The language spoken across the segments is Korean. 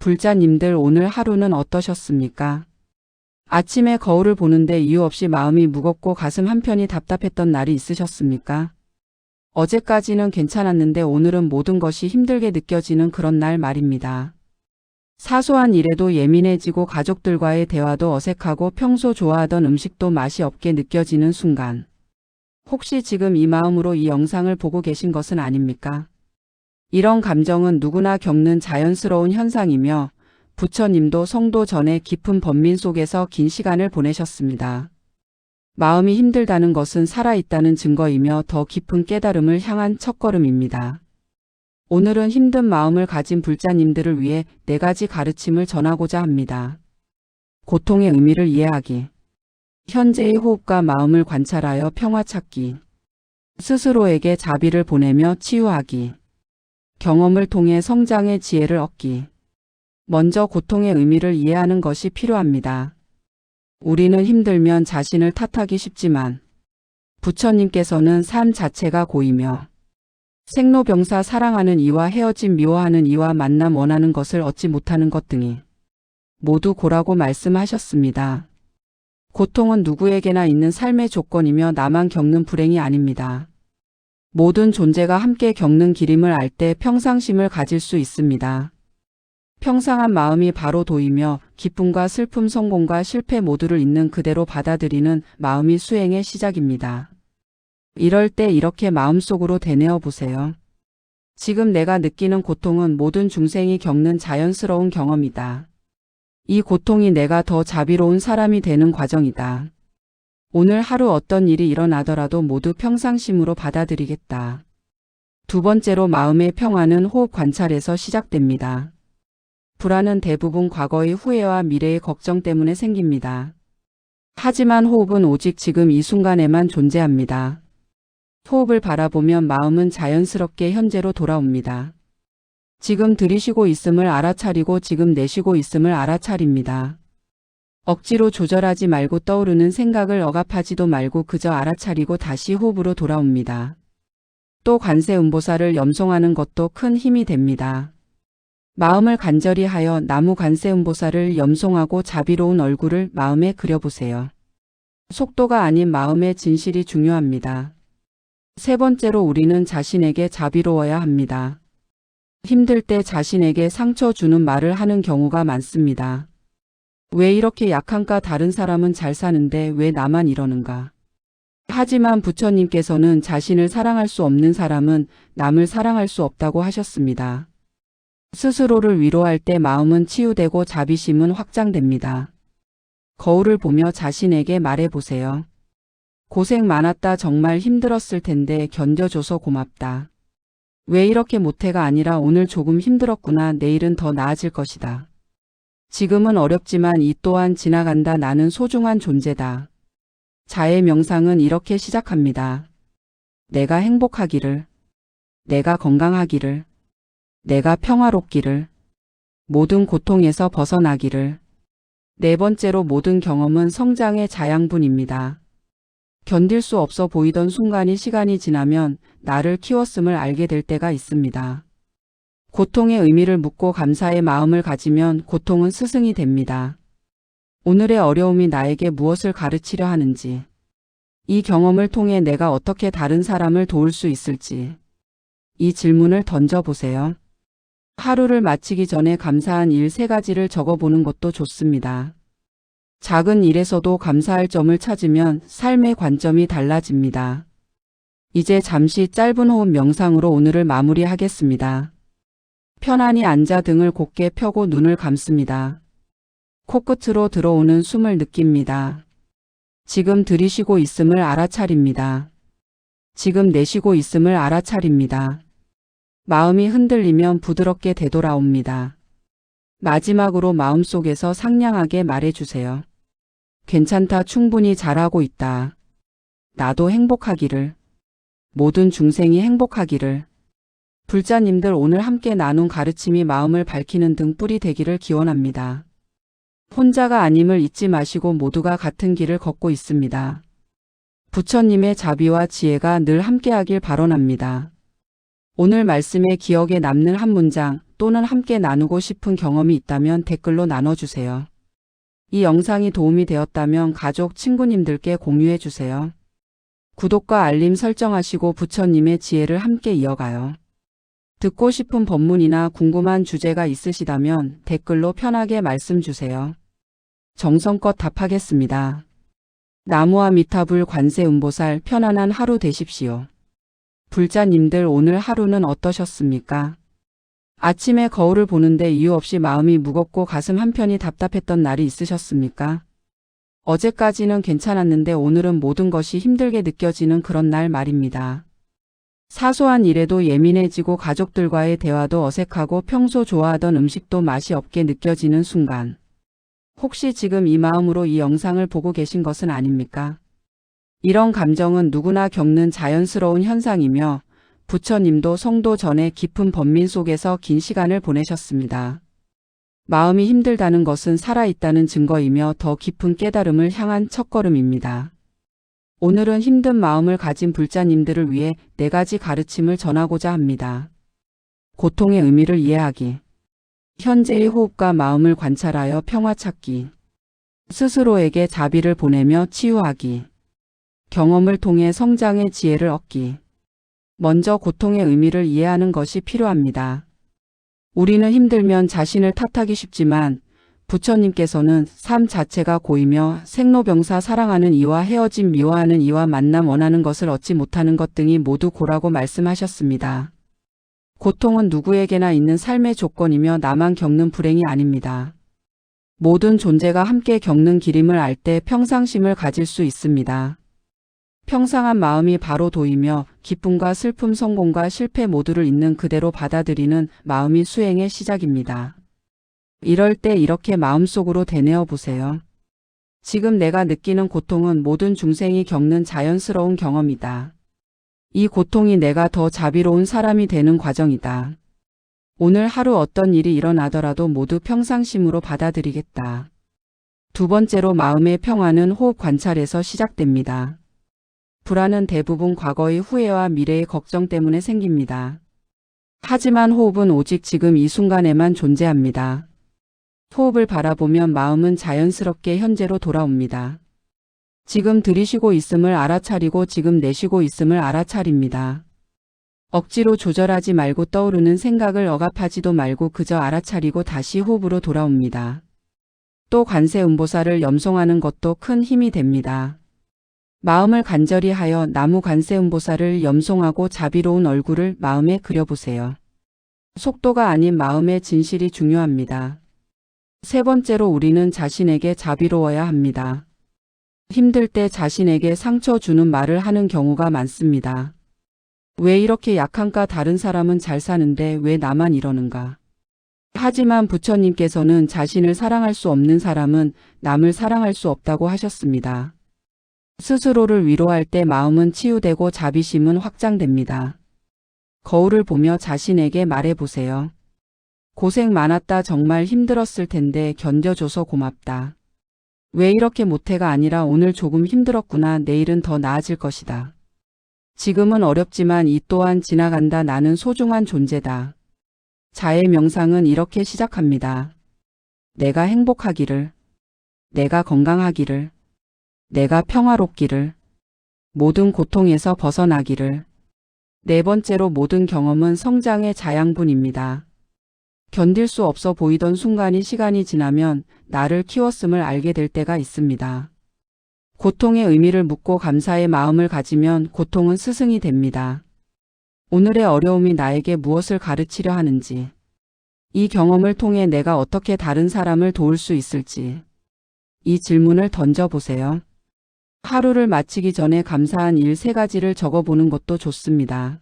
불자님들 오늘 하루는 어떠셨습니까? 아침에 거울을 보는데 이유 없이 마음이 무겁고 가슴 한편이 답답했던 날이 있으셨습니까? 어제까지는 괜찮았는데 오늘은 모든 것이 힘들게 느껴지는 그런 날 말입니다. 사소한 일에도 예민해지고 가족들과의 대화도 어색하고 평소 좋아하던 음식도 맛이 없게 느껴지는 순간. 혹시 지금 이 마음으로 이 영상을 보고 계신 것은 아닙니까? 이런 감정은 누구나 겪는 자연스러운 현상이며 부처님도 성도 전에 깊은 번민 속에서 긴 시간을 보내셨습니다. 마음이 힘들다는 것은 살아있다는 증거이며 더 깊은 깨달음을 향한 첫걸음입니다. 오늘은 힘든 마음을 가진 불자님들을 위해 4가지 가르침을 전하고자 합니다. 고통의 의미를 이해하기. 현재의 호흡과 마음을 관찰하여 평화 찾기. 스스로에게 자비를 보내며 치유하기. 경험을 통해 성장의 지혜를 얻기. 먼저 고통의 의미를 이해하는 것이 필요합니다. 우리는 힘들면 자신을 탓하기 쉽지만 부처님께서는 삶 자체가 고이며 생로병사 사랑하는 이와 헤어짐 미워하는 이와 만남 원하는 것을 얻지 못하는 것 등이 모두 고라고 말씀하셨습니다. 고통은 누구에게나 있는 삶의 조건이며 나만 겪는 불행이 아닙니다. 모든 존재가 함께 겪는 길임을 알 때 평상심을 가질 수 있습니다. 평상한 마음이 바로 도이며 기쁨과 슬픔, 성공과 실패 모두를 있는 그대로 받아들이는 마음이 수행의 시작입니다. 이럴 때 이렇게 마음속으로 되뇌어 보세요. 지금 내가 느끼는 고통은 모든 중생이 겪는 자연스러운 경험이다. 이 고통이 내가 더 자비로운 사람이 되는 과정이다. 오늘 하루 어떤 일이 일어나더라도 모두 평상심으로 받아들이겠다. 두 번째로 마음의 평화는 호흡 관찰에서 시작됩니다. 불안은 대부분 과거의 후회와 미래의 걱정 때문에 생깁니다. 하지만 호흡은 오직 지금 이 순간에만 존재합니다. 호흡을 바라보면 마음은 자연스럽게 현재로 돌아옵니다. 지금 들이쉬고 있음을 알아차리고 지금 내쉬고 있음을 알아차립니다. 억지로 조절하지 말고 떠오르는 생각을 억압하지도 말고 그저 알아차리고 다시 호흡으로 돌아옵니다. 또 관세음보살을 염송하는 것도 큰 힘이 됩니다. 마음을 간절히 하여 나무 관세음보살을 염송하고 자비로운 얼굴을 마음에 그려보세요. 속도가 아닌 마음의 진실이 중요합니다. 세 번째로 우리는 자신에게 자비로워야 합니다. 힘들 때 자신에게 상처 주는 말을 하는 경우가 많습니다. 왜 이렇게 약한가? 다른 사람은 잘 사는데 왜 나만 이러는가? 하지만 부처님께서는 자신을 사랑할 수 없는 사람은 남을 사랑할 수 없다고 하셨습니다. 스스로를 위로할 때 마음은 치유되고 자비심은 확장됩니다. 거울을 보며 자신에게 말해보세요. 고생 많았다. 정말 힘들었을 텐데 견뎌줘서 고맙다. 왜 이렇게 못해가 아니라 오늘 조금 힘들었구나. 내일은 더 나아질 것이다. 지금은 어렵지만 이 또한 지나간다. 나는 소중한 존재다. 자의 명상은 이렇게 시작합니다. 내가 행복하기를, 내가 건강하기를, 내가 평화롭기를, 모든 고통에서 벗어나기를. 네 번째로 모든 경험은 성장의 자양분입니다. 견딜 수 없어 보이던 순간이 시간이 지나면 나를 키웠음을 알게 될 때가 있습니다. 고통의 의미를 묻고 감사의 마음을 가지면 고통은 스승이 됩니다. 오늘의 어려움이 나에게 무엇을 가르치려 하는지, 이 경험을 통해 내가 어떻게 다른 사람을 도울 수 있을지, 이 질문을 던져보세요. 하루를 마치기 전에 감사한 일 3가지를 적어보는 것도 좋습니다. 작은 일에서도 감사할 점을 찾으면 삶의 관점이 달라집니다. 이제 잠시 짧은 호흡 명상으로 오늘을 마무리하겠습니다. 편안히 앉아 등을 곧게 펴고 눈을 감습니다. 코끝으로 들어오는 숨을 느낍니다. 지금 들이쉬고 있음을 알아차립니다. 지금 내쉬고 있음을 알아차립니다. 마음이 흔들리면 부드럽게 되돌아옵니다. 마지막으로 마음속에서 상냥하게 말해주세요. 괜찮다. 충분히 잘하고 있다. 나도 행복하기를. 모든 중생이 행복하기를. 불자님들 오늘 함께 나눈 가르침이 마음을 밝히는 등불이 되기를 기원합니다. 혼자가 아님을 잊지 마시고 모두가 같은 길을 걷고 있습니다. 부처님의 자비와 지혜가 늘 함께하길 발언합니다. 오늘 말씀에 기억에 남는 한 문장, 또는 함께 나누고 싶은 경험이 있다면 댓글로 나눠주세요. 이 영상이 도움이 되었다면 가족, 친구님들께 공유해주세요. 구독과 알림 설정하시고 부처님의 지혜를 함께 이어가요. 듣고 싶은 법문이나 궁금한 주제가 있으시다면 댓글로 편하게 말씀 주세요. 정성껏 답하겠습니다. 나무아미타불 관세음보살 편안한 하루 되십시오. 불자님들 오늘 하루는 어떠셨습니까? 아침에 거울을 보는데 이유 없이 마음이 무겁고 가슴 한편이 답답했던 날이 있으셨습니까? 어제까지는 괜찮았는데 오늘은 모든 것이 힘들게 느껴지는 그런 날 말입니다. 사소한 일에도 예민해지고 가족들과의 대화도 어색하고 평소 좋아하던 음식도 맛이 없게 느껴지는 순간. 혹시 지금 이 마음으로 이 영상을 보고 계신 것은 아닙니까? 이런 감정은 누구나 겪는 자연스러운 현상이며 부처님도 성도 전에 깊은 번민 속에서 긴 시간을 보내셨습니다. 마음이 힘들다는 것은 살아있다는 증거이며 더 깊은 깨달음을 향한 첫걸음입니다. 오늘은 힘든 마음을 가진 불자님들을 위해 4가지 가르침을 전하고자 합니다. 고통의 의미를 이해하기. 현재의 호흡과 마음을 관찰하여 평화 찾기. 스스로에게 자비를 보내며 치유하기. 경험을 통해 성장의 지혜를 얻기. 먼저 고통의 의미를 이해하는 것이 필요합니다. 우리는 힘들면 자신을 탓하기 쉽지만 부처님께서는 삶 자체가 고이며 생로병사 사랑하는 이와 헤어짐 미워하는 이와 만남 원하는 것을 얻지 못하는 것 등이 모두 고라고 말씀하셨습니다. 고통은 누구에게나 있는 삶의 조건이며 나만 겪는 불행이 아닙니다. 모든 존재가 함께 겪는 길임을 알 때 평상심을 가질 수 있습니다. 평상한 마음이 바로 도이며 기쁨과 슬픔, 성공과 실패 모두를 있는 그대로 받아들이는 마음이 수행의 시작입니다. 이럴 때 이렇게 마음속으로 되뇌어 보세요. 지금 내가 느끼는 고통은 모든 중생이 겪는 자연스러운 경험이다. 이 고통이 내가 더 자비로운 사람이 되는 과정이다. 오늘 하루 어떤 일이 일어나더라도 모두 평상심으로 받아들이겠다. 두 번째로 마음의 평화는 호흡 관찰에서 시작됩니다. 불안은 대부분 과거의 후회와 미래의 걱정 때문에 생깁니다. 하지만 호흡은 오직 지금 이 순간에만 존재합니다. 호흡을 바라보면 마음은 자연스럽게 현재로 돌아옵니다. 지금 들이쉬고 있음을 알아차리고 지금 내쉬고 있음을 알아차립니다. 억지로 조절하지 말고 떠오르는 생각을 억압하지도 말고 그저 알아차리고 다시 호흡으로 돌아옵니다. 또 관세음보살을 염송하는 것도 큰 힘이 됩니다. 마음을 간절히 하여 나무 관세음보살을 염송하고 자비로운 얼굴을 마음에 그려보세요. 속도가 아닌 마음의 진실이 중요합니다. 세 번째로 우리는 자신에게 자비로워야 합니다. 힘들 때 자신에게 상처 주는 말을 하는 경우가 많습니다. 왜 이렇게 약한가? 다른 사람은 잘 사는데 왜 나만 이러는가? 하지만 부처님께서는 자신을 사랑할 수 없는 사람은 남을 사랑할 수 없다고 하셨습니다. 스스로를 위로할 때 마음은 치유되고 자비심은 확장됩니다. 거울을 보며 자신에게 말해보세요. 고생 많았다. 정말 힘들었을 텐데 견뎌줘서 고맙다. 왜 이렇게 못해가 아니라 오늘 조금 힘들었구나. 내일은 더 나아질 것이다. 지금은 어렵지만 이 또한 지나간다. 나는 소중한 존재다. 자의 명상은 이렇게 시작합니다. 내가 행복하기를, 내가 건강하기를, 내가 평화롭기를, 모든 고통에서 벗어나기를. 네 번째로 모든 경험은 성장의 자양분입니다. 견딜 수 없어 보이던 순간이 시간이 지나면 나를 키웠음을 알게 될 때가 있습니다. 고통의 의미를 묻고 감사의 마음을 가지면 고통은 스승이 됩니다. 오늘의 어려움이 나에게 무엇을 가르치려 하는지, 이 경험을 통해 내가 어떻게 다른 사람을 도울 수 있을지, 이 질문을 던져보세요. 하루를 마치기 전에 감사한 일 3가지를 적어보는 것도 좋습니다.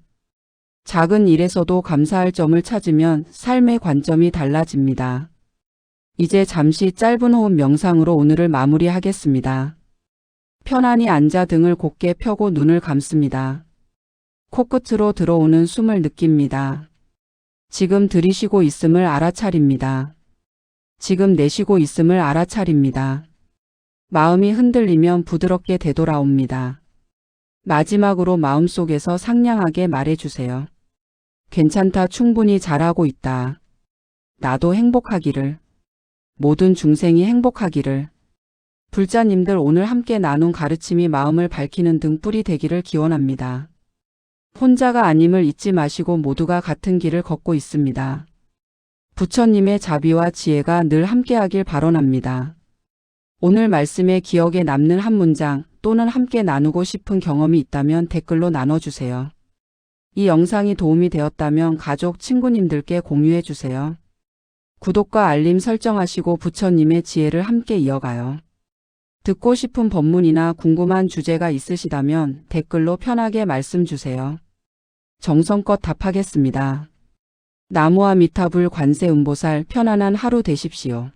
작은 일에서도 감사할 점을 찾으면 삶의 관점이 달라집니다. 이제 잠시 짧은 호흡 명상으로 오늘을 마무리하겠습니다. 편안히 앉아 등을 곧게 펴고 눈을 감습니다. 코끝으로 들어오는 숨을 느낍니다. 지금 들이쉬고 있음을 알아차립니다. 지금 내쉬고 있음을 알아차립니다. 마음이 흔들리면 부드럽게 되돌아옵니다. 마지막으로 마음속에서 상냥하게 말해주세요. 괜찮다. 충분히 잘하고 있다. 나도 행복하기를. 모든 중생이 행복하기를. 불자님들 오늘 함께 나눈 가르침이 마음을 밝히는 등불이 되기를 기원합니다. 혼자가 아님을 잊지 마시고 모두가 같은 길을 걷고 있습니다. 부처님의 자비와 지혜가 늘 함께하길 발언합니다. 오늘 말씀에 기억에 남는 한 문장 또는 함께 나누고 싶은 경험이 있다면 댓글로 나눠주세요. 이 영상이 도움이 되었다면 가족, 친구님들께 공유해 주세요. 구독과 알림 설정하시고 부처님의 지혜를 함께 이어가요. 듣고 싶은 법문이나 궁금한 주제가 있으시다면 댓글로 편하게 말씀 주세요. 정성껏 답하겠습니다. 나무아미타불 관세음보살 편안한 하루 되십시오.